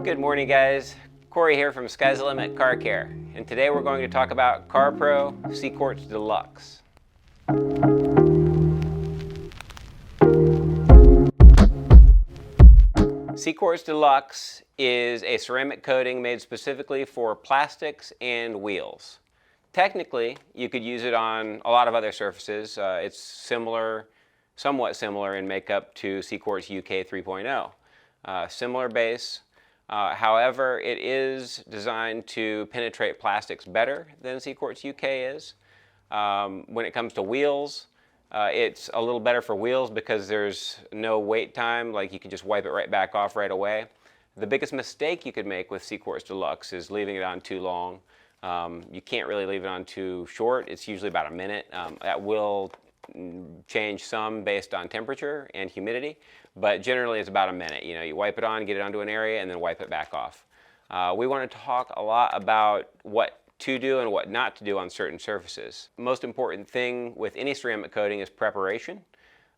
Good morning, guys. Corey here from Sky's the Limit Car Care, and today we're going to talk about CARPRO CQUARTZ DLUX. CQUARTZ DLUX is a ceramic coating made specifically for plastics and wheels. Technically, you could use it on a lot of other surfaces. It's somewhat similar in makeup to CQUARTZ UK 3.0. Similar base. However, it is designed to penetrate plastics better than CQUARTZ UK is. When it comes to wheels, it's a little better for wheels because there's no wait time, like you can just wipe it right back off right away. The biggest mistake you could make with CQUARTZ DLUX is leaving it on too long. You can't really leave it on too short. It's usually about a minute. That will change some based on temperature and humidity, but generally it's about a minute. You know, you wipe it on, get it onto an area, and then wipe it back off. We want to talk a lot about what to do and what not to do on certain surfaces. The most important thing with any ceramic coating is preparation.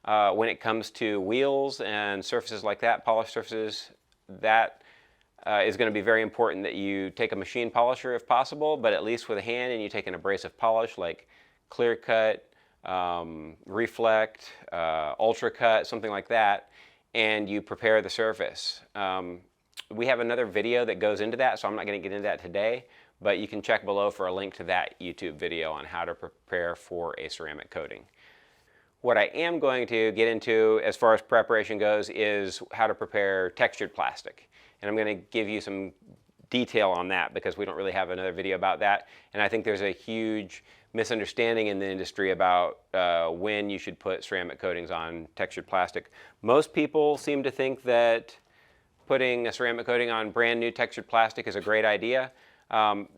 When it comes to wheels and surfaces like that, polished surfaces, that is going to be very important that you take a machine polisher if possible, but at least with a hand, and you take an abrasive polish like clear cut, reflect, ultra cut, something like that, and you prepare the surface. We have another video that goes into that, so I'm not going to get into that today, but you can check below for a link to that YouTube video on how to prepare for a ceramic coating. What I am going to get into as far as preparation goes is how to prepare textured plastic. And I'm going to give you some detail on that because we don't really have another video about that. And I think there's a huge misunderstanding in the industry about when you should put ceramic coatings on textured plastic. Most people seem to think that putting a ceramic coating on brand new textured plastic is a great idea.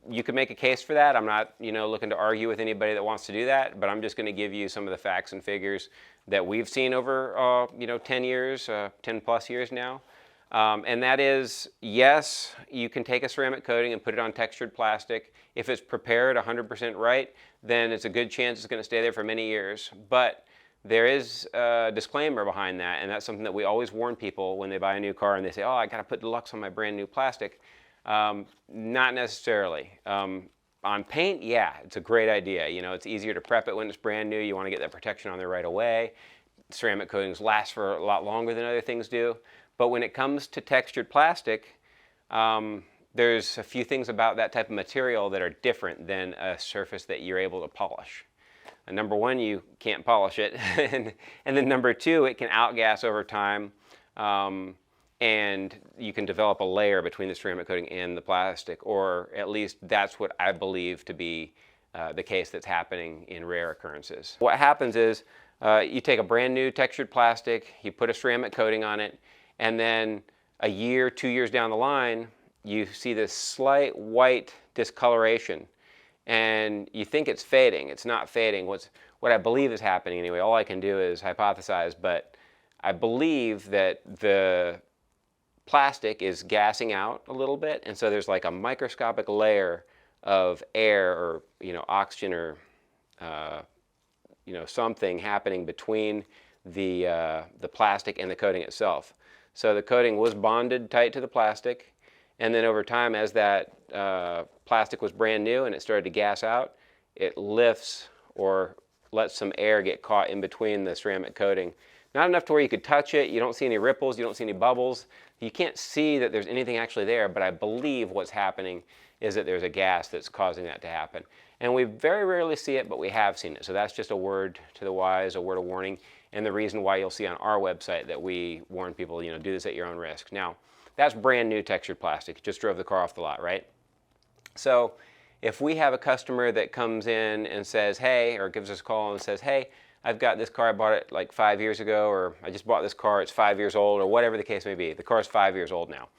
You could make a case for that. I'm not, looking to argue with anybody that wants to do that, but I'm just going to give you some of the facts and figures that we've seen over, 10 years, 10 plus years now. And that is, yes, you can take a ceramic coating and put it on textured plastic. If it's prepared 100% right, then it's a good chance it's going to stay there for many years. But there is a disclaimer behind that, and that's something that we always warn people when they buy a new car and they say, oh, I got to put Deluxe on my brand new plastic. Not necessarily. On paint, yeah, it's a great idea. It's easier to prep it when it's brand new. You want to get that protection on there right away. Ceramic coatings last for a lot longer than other things do. But when it comes to textured plastic, there's a few things about that type of material that are different than a surface that you're able to polish. And number one, you can't polish it. and then number two, it can outgas over time. And you can develop a layer between the ceramic coating and the plastic, or at least that's what I believe to be the case that's happening in rare occurrences. What happens is you take a brand new textured plastic, you put a ceramic coating on it, and then a year, 2 years down the line, you see this slight white discoloration, and you think it's fading. It's not fading. What I believe is happening anyway, all I can do is hypothesize, but I believe that the plastic is gassing out a little bit, and so there's like a microscopic layer of air or oxygen or something happening between the plastic and the coating itself. So the coating was bonded tight to the plastic, and then over time, as that plastic was brand new and it started to gas out, it lifts or lets some air get caught in between the ceramic coating. Not enough to where you could touch it. You don't see any ripples. You don't see any bubbles. You can't see that there's anything actually there, but I believe what's happening is that there's a gas that's causing that to happen. And we very rarely see it, but we have seen it. So that's just a word to the wise, a word of warning, and the reason why you'll see on our website that we warn people, do this at your own risk. Now, that's brand new textured plastic. Just drove the car off the lot, right? So if we have a customer that comes in and says, hey, or gives us a call and says, hey, I've got this car, I bought it like 5 years ago, or I just bought this car, it's 5 years old, or whatever the case may be. The car's 5 years old now.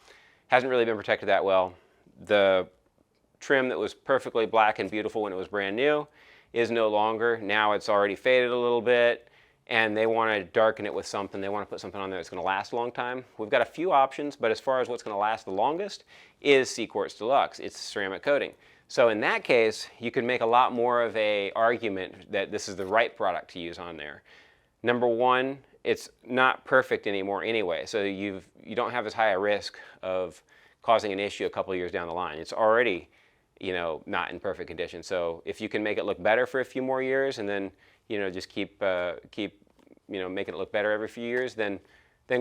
Hasn't really been protected that well. The trim that was perfectly black and beautiful when it was brand new is no longer. Now it's already faded a little bit, and they want to darken it with something. They want to put something on there that's going to last a long time. We've got a few options, but as far as what's going to last the longest is CQUARTZ DLUX. It's ceramic coating. So in that case, you can make a lot more of an argument that this is the right product to use on there. Number one, it's not perfect anymore anyway, so you don't have as high a risk of causing an issue a couple of years down the line. It's already, you know, not in perfect condition. So if you can make it look better for a few more years, and then, you know, just keep you know, making it look better every few years, then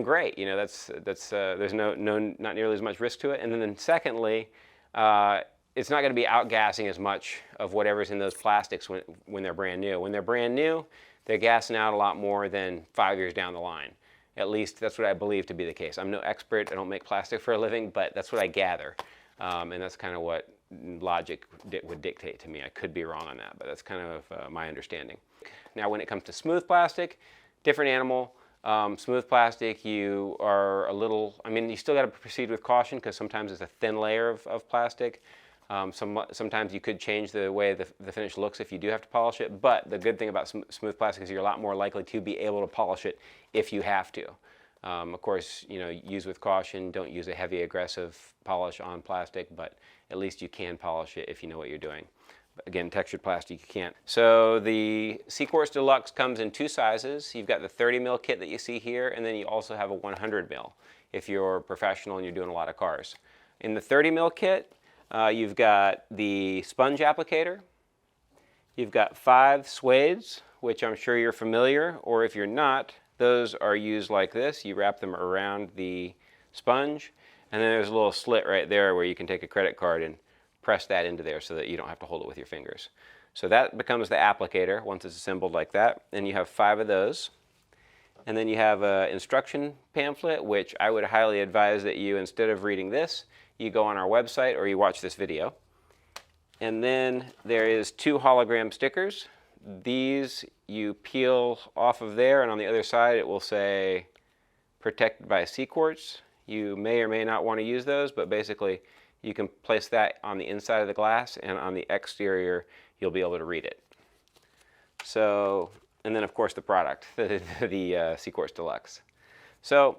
great. You know, there's not nearly as much risk to it. And then secondly, it's not going to be outgassing as much of whatever's in those plastics when they're brand new. When they're brand new, they're gassing out a lot more than 5 years down the line. At least that's what I believe to be the case. I'm no expert. I don't make plastic for a living, but that's what I gather. And that's kind of what logic would dictate to me. I could be wrong on that, but that's kind of my understanding. Now, when it comes to smooth plastic, different animal. Smooth plastic, you are a little, I mean, you still got to proceed with caution because sometimes it's a thin layer of plastic. Sometimes you could change the way the finish looks if you do have to polish it, but the good thing about smooth plastic is you're a lot more likely to be able to polish it if you have to. Of course, you know, use with caution. Don't use a heavy, aggressive polish on plastic, but at least you can polish it if you know what you're doing. But again, textured plastic, you can't. So the CQUARTZ DLUX comes in two sizes. You've got the 30 mil kit that you see here, and then you also have a 100 mil if you're professional and you're doing a lot of cars. In the 30 mil kit, you've got the sponge applicator. You've got 5 suedes, which I'm sure you're familiar, or if you're not, those are used like this. You wrap them around the sponge, and then there's a little slit right there where you can take a credit card and press that into there so that you don't have to hold it with your fingers. So that becomes the applicator once it's assembled like that. And you have 5 of those. And then you have an instruction pamphlet, which I would highly advise that you, instead of reading this, you go on our website or you watch this video. And then there is 2 hologram stickers. These you peel off of there, and on the other side it will say protected by CQUARTZ. You may or may not want to use those, but basically you can place that on the inside of the glass, and on the exterior you'll be able to read it. So, and then of course the product, the CQUARTZ DLUX. So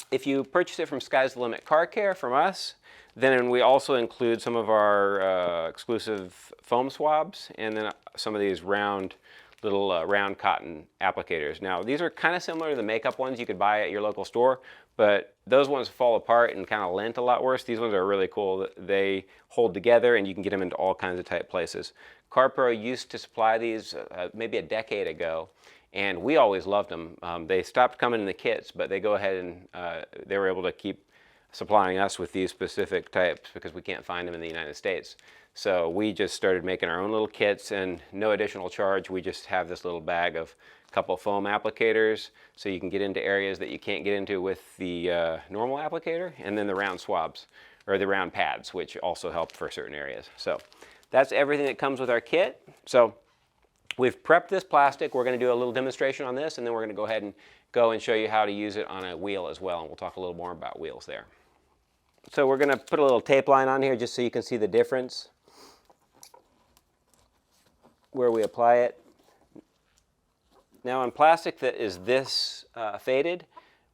if you purchase it from Sky's the Limit Car Care from us, then we also include some of our exclusive foam swabs, and then some of these little round cotton applicators. Now these are kind of similar to the makeup ones you could buy at your local store, but those ones fall apart and kind of lint a lot worse. These ones are really cool. They hold together and you can get them into all kinds of tight places. CARPRO used to supply these maybe a decade ago, and we always loved them. They stopped coming in the kits, but they go ahead and they were able to keep supplying us with these specific types because we can't find them in the United States. So we just started making our own little kits, and no additional charge. We just have this little bag of a couple foam applicators so you can get into areas that you can't get into with the normal applicator, and then the round swabs, or the round pads, which also help for certain areas. So that's everything that comes with our kit. So we've prepped this plastic. We're going to do a little demonstration on this, and then we're going to go ahead and show you how to use it on a wheel as well, and we'll talk a little more about wheels there. So we're going to put a little tape line on here just so you can see the difference where we apply it. Now on plastic that is this faded,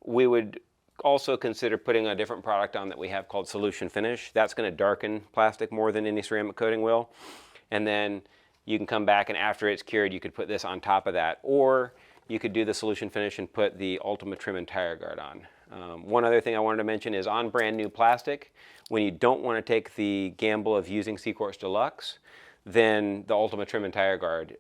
we would also consider putting a different product on that we have called Solution Finish. That's going to darken plastic more than any ceramic coating will. And then you can come back, and after it's cured, you could put this on top of that. Or you could do the Solution Finish and put the Ultima Trim and Tire Guard on. One other thing I wanted to mention is on brand new plastic, when you don't want to take the gamble of using CQUARTZ DLUX, then the Ultima Trim and Tire Guard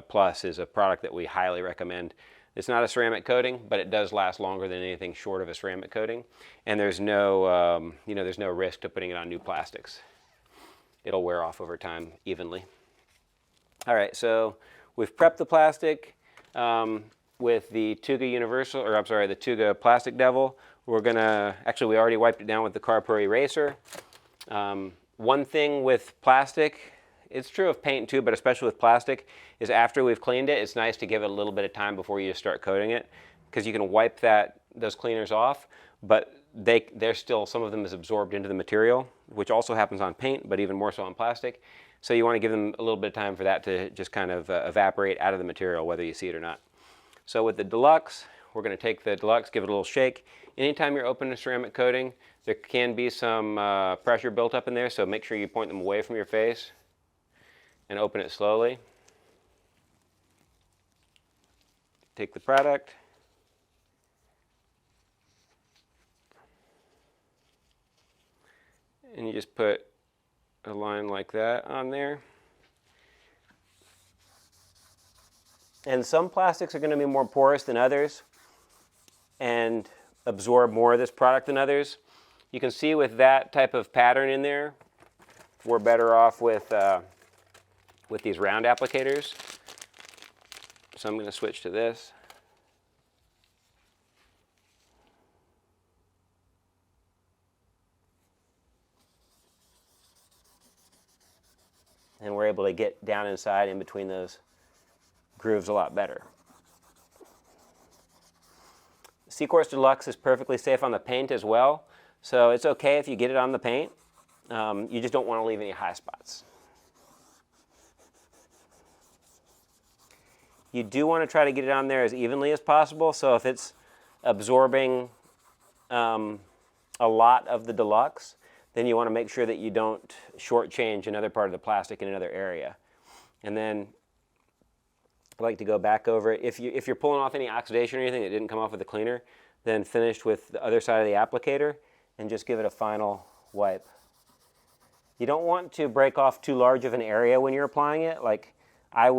Plus is a product that we highly recommend. It's not a ceramic coating, but it does last longer than anything short of a ceramic coating, and there's no, there's no risk to putting it on new plastics. It'll wear off over time evenly. All right, so we've prepped the plastic with the Tuga Universal, or I'm sorry, the Tuga Plastic Devil. We're gonna, actually we already wiped it down with the CARPRO eraser. One thing with plastic, it's true of paint too, but especially with plastic, is after we've cleaned it, it's nice to give it a little bit of time before you start coating it, because you can wipe those cleaners off, but they're still, some of them is absorbed into the material, which also happens on paint, but even more so on plastic. So you want to give them a little bit of time for that to just kind of evaporate out of the material, whether you see it or not. So with the Deluxe, we're going to take the Deluxe, give it a little shake. Anytime you're opening a ceramic coating, there can be some pressure built up in there, so make sure you point them away from your face and open it slowly. Take the product. And you just put a line like that on there. And some plastics are going to be more porous than others and absorb more of this product than others. You can see with that type of pattern in there, we're better off with these round applicators. So I'm going to switch to this. And we're able to get down inside in between those grooves a lot better. CQUARTZ DLUX is perfectly safe on the paint as well, so it's okay if you get it on the paint. You just don't want to leave any high spots. You do want to try to get it on there as evenly as possible, so if it's absorbing a lot of the Deluxe, then you want to make sure that you don't shortchange another part of the plastic in another area. And then I like to go back over it. If you're pulling off any oxidation or anything that didn't come off with the cleaner, then finish with the other side of the applicator and just give it a final wipe. You don't want to break off too large of an area when you're applying it. Like I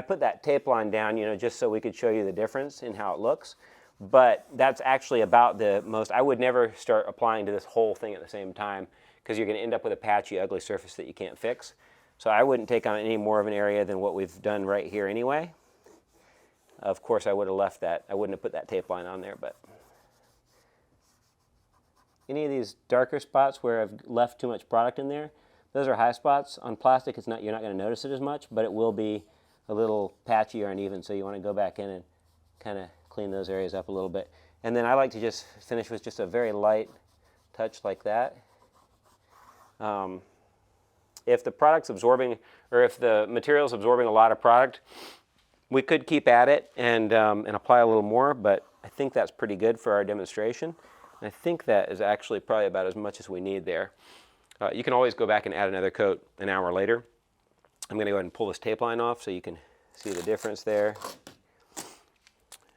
put that tape line down, just so we could show you the difference in how it looks. But that's actually about the most. I would never start applying to this whole thing at the same time because you're going to end up with a patchy, ugly surface that you can't fix. So I wouldn't take on any more of an area than what we've done right here anyway. Of course, I would have left that. I wouldn't have put that tape line on there, but any of these darker spots where I've left too much product in there, those are high spots. On plastic, you're not going to notice it as much, but it will be a little patchy or uneven, so you want to go back in and kind of clean those areas up a little bit. And then I like to just finish with just a very light touch like that. If the product's absorbing, or if the material's absorbing a lot of product, we could keep at it and apply a little more, but I think that's pretty good for our demonstration. And I think that is actually probably about as much as we need there. You can always go back and add another coat an hour later. I'm going to go ahead and pull this tape line off so you can see the difference there.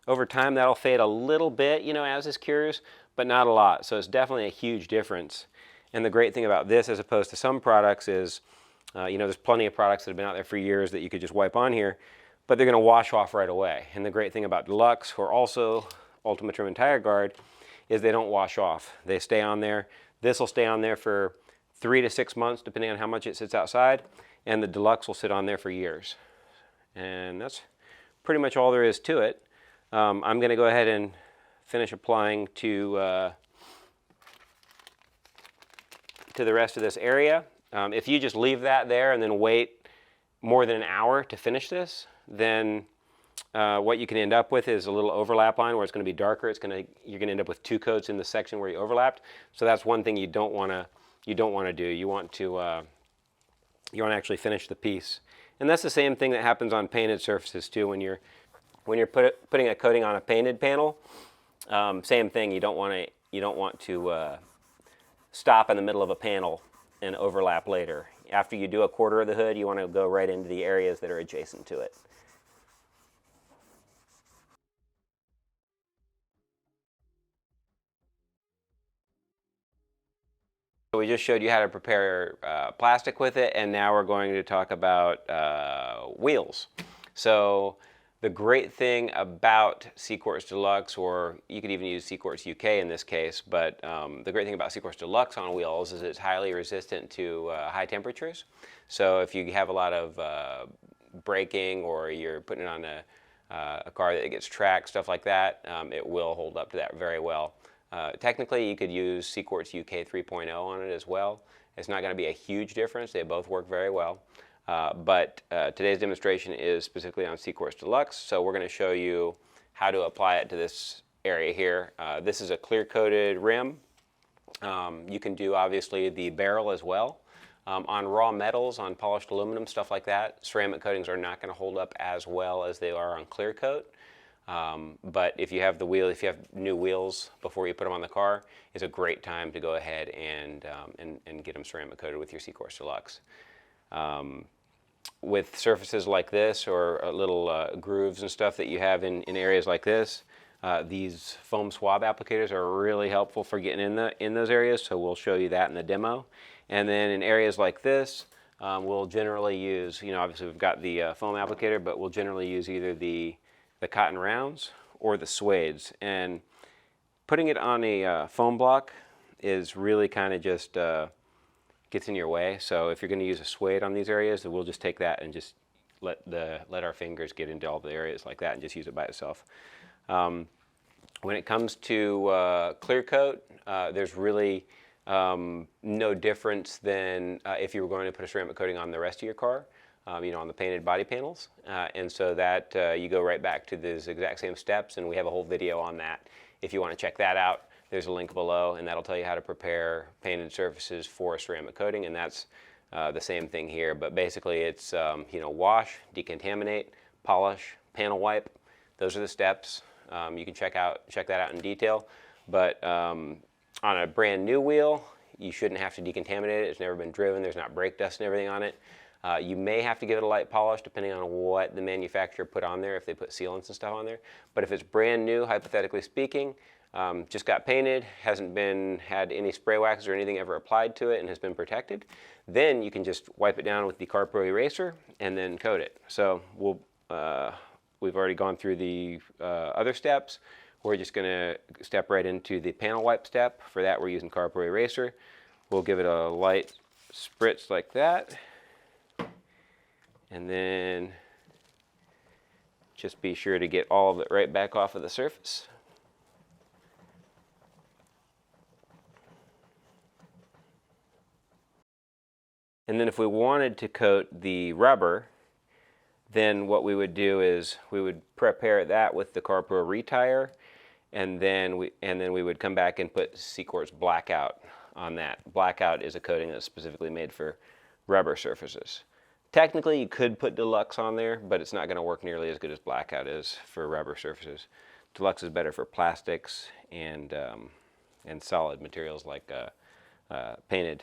Over time, that'll fade a little bit, as this cures, but not a lot. So it's definitely a huge difference. And the great thing about this, as opposed to some products, is, there's plenty of products that have been out there for years that you could just wipe on here, but they're going to wash off right away. And the great thing about Deluxe, or also Ultimate Trim and Tire Guard, is they don't wash off. They stay on there. This will stay on there for 3 to 6 months, depending on how much it sits outside, and the Deluxe will sit on there for years. And that's pretty much all there is to it. I'm going to go ahead and finish applying to the rest of this area. If you just leave that there and then wait more than an hour to finish this, then what you can end up with is a little overlap line where it's going to be darker. You're going to end up with 2 coats in the section where you overlapped. So that's one thing you don't want to do. You want to actually finish the piece. And that's the same thing that happens on painted surfaces too. When you're putting a coating on a painted panel, same thing. You don't want to stop in the middle of a panel and overlap later. After you do a quarter of the hood, you want to go right into the areas that are adjacent to it. So we just showed you how to prepare plastic with it, and now we're going to talk about wheels. So the great thing about CQUARTZ DLUX, or you could even use CQUARTZ UK in this case, but the great thing about CQUARTZ DLUX on wheels is it's highly resistant to high temperatures. So if you have a lot of braking, or you're putting it on a car that gets tracked, stuff like that, it will hold up to that very well. Technically, you could use CQUARTZ UK 3.0 on it as well. It's not going to be a huge difference. They both work very well. But today's demonstration is specifically on CQUARTZ DLUX, so we're going to show you how to apply it to this area here. This is a clear-coated rim. You can do, obviously, the barrel as well. On raw metals, on polished aluminum, stuff like that, ceramic coatings are not going to hold up as well as they are on clear coat. But if you have new wheels before you put them on the car, it's a great time to go ahead and get them ceramic coated with your CQUARTZ DLUX. With surfaces like this, or little grooves and stuff that you have in areas like this, These foam swab applicators are really helpful for getting in those areas, so we'll show you that in the demo. And then in areas like this, we'll generally use, obviously we've got the foam applicator, but we'll generally use either the cotton rounds or the suedes. And putting it on a foam block is really kind of just gets in your way. So if you're going to use a suede on these areas, then we'll just take that and just let our fingers get into all the areas like that and just use it by itself. When it comes to clear coat, there's really no difference than if you were going to put a ceramic coating on the rest of your car, on the painted body panels. And so that you go right back to those exact same steps, and we have a whole video on that. If you want to check that out, there's a link below, and that'll tell you how to prepare painted surfaces for a ceramic coating, and that's the same thing here. But basically it's, wash, decontaminate, polish, panel wipe. Those are the steps. You can check that out in detail. But on a brand new wheel, you shouldn't have to decontaminate it. It's never been driven. There's not brake dust and everything on it. You may have to give it a light polish depending on what the manufacturer put on there, if they put sealants and stuff on there. But if it's brand new, hypothetically speaking, just got painted, hasn't had any spray wax or anything ever applied to it and has been protected, then you can just wipe it down with the CARPRO eraser and then coat it. So we've already gone through the other steps. We're just going to step right into the panel wipe step. For that, we're using CARPRO eraser. We'll give it a light spritz like that. And then just be sure to get all of it right back off of the surface. And then if we wanted to coat the rubber, then what we would do is we would prepare that with the CARPRO retire, and then we would come back and put CQUARTZ Blackout on that. Blackout is a coating that's specifically made for rubber surfaces. Technically, you could put Deluxe on there, but it's not going to work nearly as good as Blackout is for rubber surfaces. Deluxe is better for plastics and solid materials like painted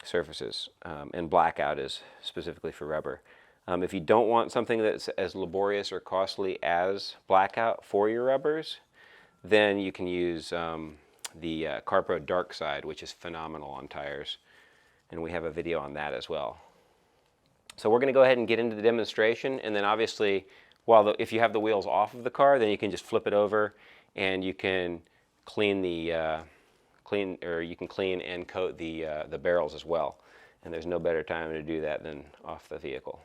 surfaces, and Blackout is specifically for rubber. If you don't want something that's as laborious or costly as Blackout for your rubbers, then you can use the CARPRO Dark Side, which is phenomenal on tires, and we have a video on that as well. So we're going to go ahead and get into the demonstration, and then obviously, if you have the wheels off of the car, then you can just flip it over, and you can clean clean and coat the barrels as well. And there's no better time to do that than off the vehicle.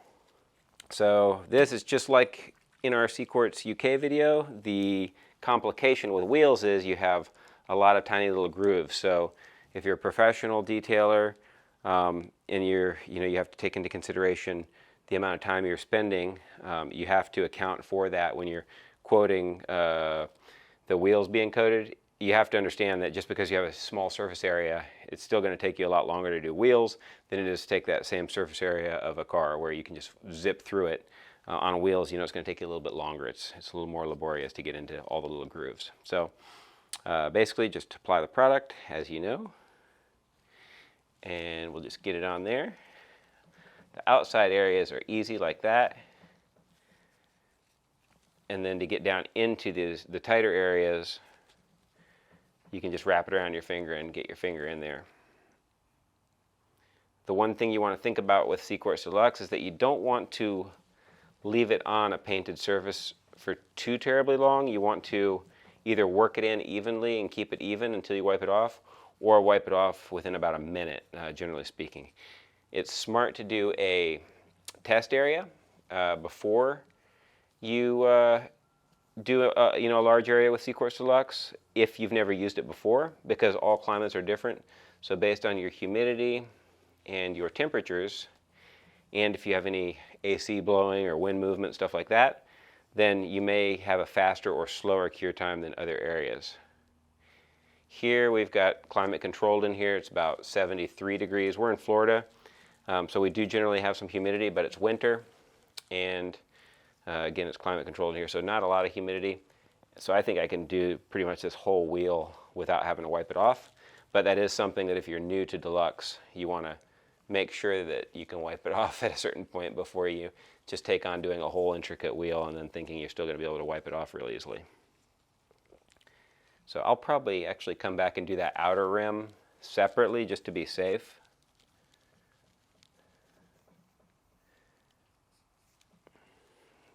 So this is just like in our CQUARTZ UK video. The complication with wheels is you have a lot of tiny little grooves. So if you're a professional detailer, and you have to take into consideration the amount of time you're spending, you have to account for that when you're quoting the wheels being coated. You have to understand that just because you have a small surface area, it's still going to take you a lot longer to do wheels than it is to take that same surface area of a car where you can just zip through it. On wheels, it's going to take you a little bit longer. It's a little more laborious to get into all the little grooves. So basically just apply the product as you know, and we'll just get it on there. The outside areas are easy like that. And then to get down into the tighter areas, you can just wrap it around your finger and get your finger in there. The one thing you want to think about with CQUARTZ Deluxe is that you don't want to leave it on a painted surface for too terribly long. You want to either work it in evenly and keep it even until you wipe it off, or wipe it off within about a minute, generally speaking. It's smart to do a test area before you do a large area with CQUARTZ Deluxe if you've never used it before, because all climates are different. So based on your humidity and your temperatures, and if you have any AC blowing or wind movement, stuff like that, then you may have a faster or slower cure time than other areas. Here we've got climate controlled in here. It's about 73 degrees. We're in Florida, so we do generally have some humidity, but it's winter, and again, it's climate controlled here, so not a lot of humidity. So I think I can do pretty much this whole wheel without having to wipe it off. But that is something that if you're new to Deluxe, you want to make sure that you can wipe it off at a certain point before you just take on doing a whole intricate wheel and then thinking you're still going to be able to wipe it off real easily. So I'll probably actually come back and do that outer rim separately just to be safe.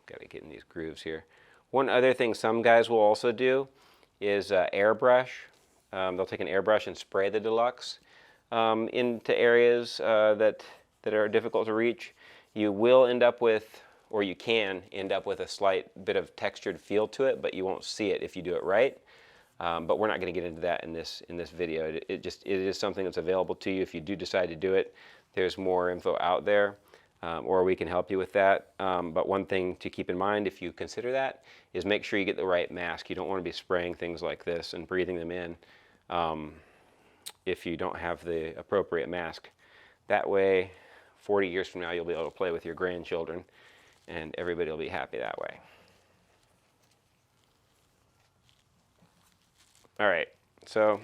Got to get in these grooves here. One other thing some guys will also do is airbrush. They'll take an airbrush and spray the Deluxe into areas that are difficult to reach. You will end up with, or you can end up with, a slight bit of textured feel to it, but you won't see it if you do it right. But we're not going to get into that in this video. It is something that's available to you if you do decide to do it. There's more info out there, or we can help you with that. But one thing to keep in mind if you consider that is make sure you get the right mask. You don't want to be spraying things like this and breathing them in if you don't have the appropriate mask. That way, 40 years from now, you'll be able to play with your grandchildren, and everybody will be happy that way. All right, so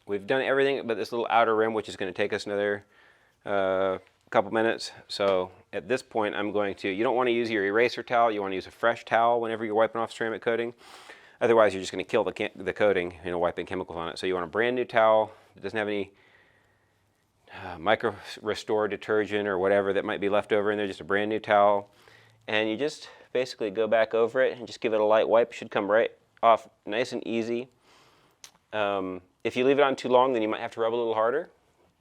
we've done everything but this little outer rim, which is going to take us another couple minutes. So at this point, I'm going to, you don't want to use your eraser towel. You want to use a fresh towel whenever you're wiping off ceramic coating. Otherwise, you're just going to kill the coating, wiping chemicals on it. So you want a brand new towel that doesn't have any micro restore detergent or whatever that might be left over in there, just a brand new towel. And you just basically go back over it and just give it a light wipe. It should come right off nice and easy. If you leave it on too long, then you might have to rub a little harder.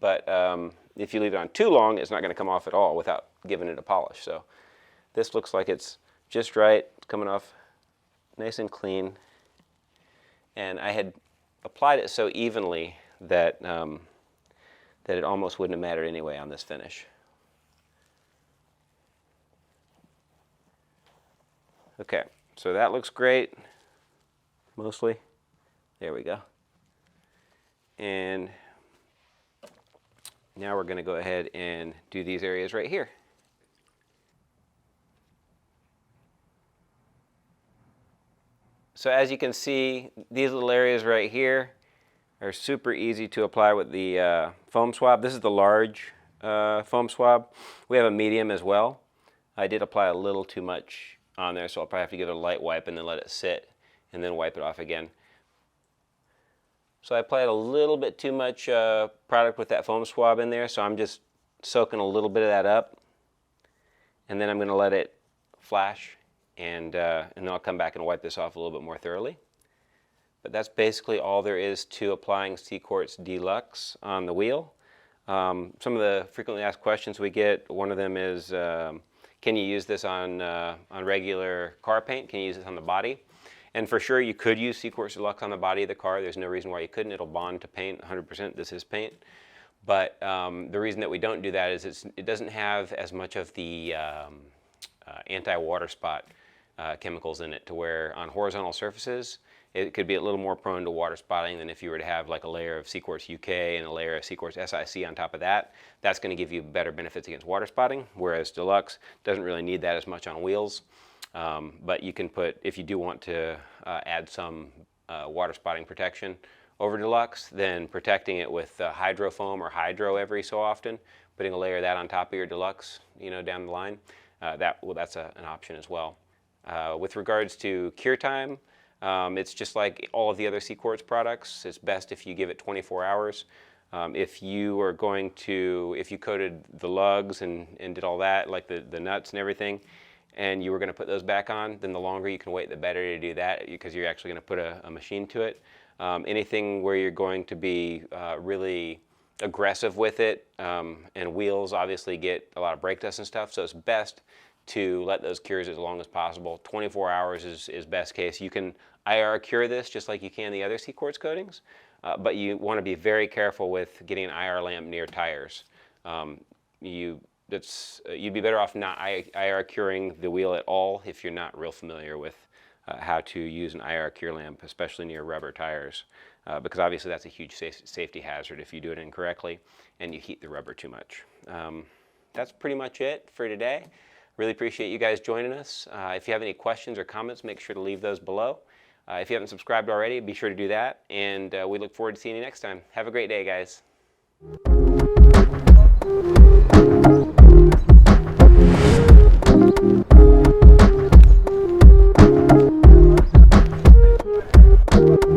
But if you leave it on too long, it's not going to come off at all without giving it a polish. So this looks like it's just right. It's coming off nice and clean. And I had applied it so evenly that that it almost wouldn't have mattered anyway on this finish. Okay, so that looks great, mostly. There we go. And now we're going to go ahead and do these areas right here. So as you can see, these little areas right here are super easy to apply with the foam swab. This is the large foam swab. We have a medium as well. I did apply a little too much on there, so I'll probably have to give it a light wipe and then let it sit and then wipe it off again. So I applied a little bit too much product with that foam swab in there, so I'm just soaking a little bit of that up, and then I'm going to let it flash, and then I'll come back and wipe this off a little bit more thoroughly. But that's basically all there is to applying CQUARTZ DLUX on the wheel. Some of the frequently asked questions we get, one of them is, can you use this on regular car paint? Can you use this on the body? And for sure, you could use CQUARTZ DLUX on the body of the car. There's no reason why you couldn't. It'll bond to paint 100%. This is paint. But the reason that we don't do that is it doesn't have as much of the anti-water spot chemicals in it, to where on horizontal surfaces, it could be a little more prone to water spotting than if you were to have like a layer of CQUARTZ UK and a layer of CQUARTZ SIC on top of that. That's going to give you better benefits against water spotting, whereas Deluxe doesn't really need that as much on wheels. But you can put, if you do want to add some water spotting protection over Deluxe, then protecting it with hydro foam or hydro every so often, putting a layer of that on top of your Deluxe, down the line, that's an option as well. With regards to cure time, it's just like all of the other CQUARTZ products. It's best if you give it 24 hours. If you coated the lugs and did all that, like the nuts and everything, and you were going to put those back on, then the longer you can wait, the better to do that, because you're actually going to put a machine to it. Anything where you're going to be really aggressive with it, and wheels obviously get a lot of brake dust and stuff, so it's best to let those cures as long as possible. 24 hours is best case. You can IR cure this just like you can the other CQUARTZ coatings, but you want to be very careful with getting an IR lamp near tires. You'd be better off not IR curing the wheel at all if you're not real familiar with how to use an IR cure lamp, especially near rubber tires, because obviously that's a huge safety hazard if you do it incorrectly and you heat the rubber too much. That's pretty much it for today. Really appreciate you guys joining us. If you have any questions or comments, make sure to leave those below. If you haven't subscribed already, be sure to do that, and we look forward to seeing you next time. Have a great day, guys.